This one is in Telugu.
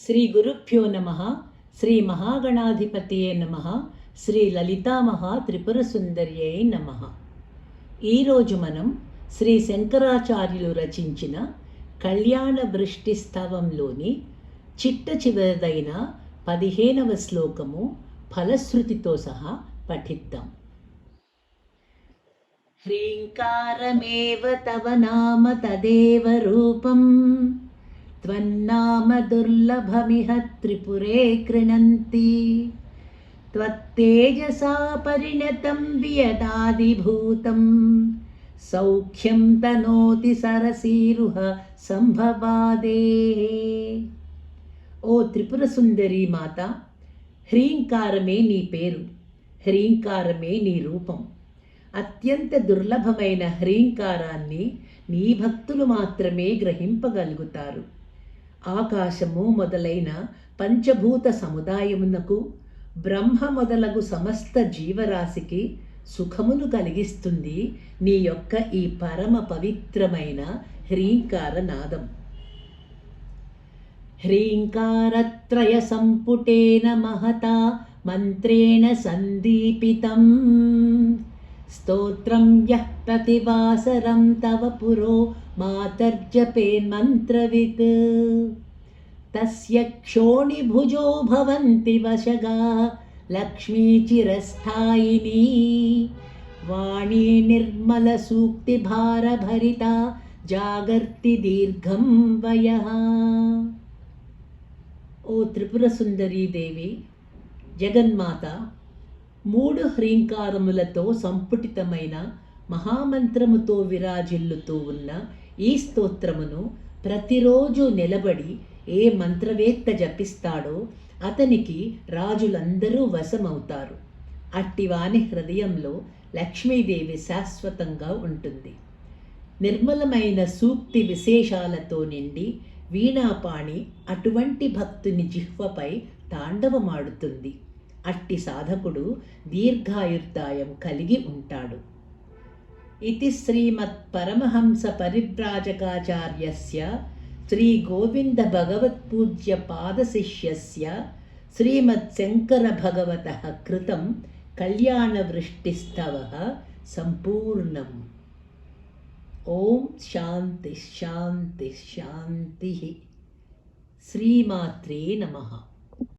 శ్రీ గురుభ్యో నమః. శ్రీ మహాగణాధిపతియే నమః. శ్రీ లలితామహా త్రిపుర సుందర్యై నమః. ఈరోజు మనం శ్రీ శంకరాచార్యులు రచించిన కళ్యాణ వృష్టి స్తవంలోని చిట్ట చివరిదైన 15వ శ్లోకము ఫలశ్రుతితో సహా పఠిద్దాం. హ్రీంకారమేవ తవ నామ తదేవ రూపం త్వన్నామ దుర్లభమిహ త్రిపురే కృణంతి త్వత్తేజసా పరిణతం వియదాదిభూతం సౌఖ్యం తనోతి సరసీరుహ సంభవాదే. ఓ త్రిపుర సుందరి మాత, హ్రీంకారమే నీ పేరు, హ్రీంకారమే నీ రూపం. అత్యంత దుర్లభమైన హ్రీంకారాన్ని నీ భక్తులు మాత్రమే గ్రహింపగలుగుతారు. ఆకాశము మొదలైన పంచభూత సముదాయమునకు, బ్రహ్మ మొదలగు సమస్త జీవరాశికి సుఖమును కలిగిస్తుంది నీ యొక్క ఈ పరమ పవిత్రమైన హ్రీంకార నాదం. హ్రీంకారత్రయ సంపుటేన మహతా మంత్రేణ సందీపితం స్తోత్రం యః ప్రతివాసరం తవ పురో మాతర్జపేన్మంత్రవిత్ తస్య క్షోణిభుజో భవంతి వశగా లక్ష్మీ చిరస్థాయినీ వాణీ నిర్మల సూక్తి భారభరిత జాగర్తి దీర్ఘం వయః. ఓ త్రిపుర సుందరీ దేవి, జగన్మాత, 3 హ్రీంకారములతో సంపుటితమైన మహామంత్రముతో విరాజిల్లుతూ ఉన్న ఈ స్తోత్రమును ప్రతిరోజు నిలబడి ఏ మంత్రవేత్త జపిస్తాడో అతనికి రాజులందరూ వశమవుతారు. అట్టివాని హృదయంలో లక్ష్మీదేవి శాశ్వతంగా ఉంటుంది. నిర్మలమైన సూక్తి విశేషాలతో నిండి వీణాపాణి అటువంటి భక్తుని జిహ్వపై తాండవమాడుతుంది. అట్టి సాధకుడు దీర్ఘాయుర్దాయం కలిగి ఉంటాడు. ఇతి శ్రీమత్ పరమహంస పరివ్రాజకాచార్యస్య శ్రీ గోవింద భగవత్పూజ్య పాదశిష్యస్య శ్రీమత్ శంకర భగవతః కృతం కళ్యాణ వృష్టిస్తవః సంపూర్ణం. ఓం శాంతి శాంతి శాంతి. శ్రీమాత్రే నమః.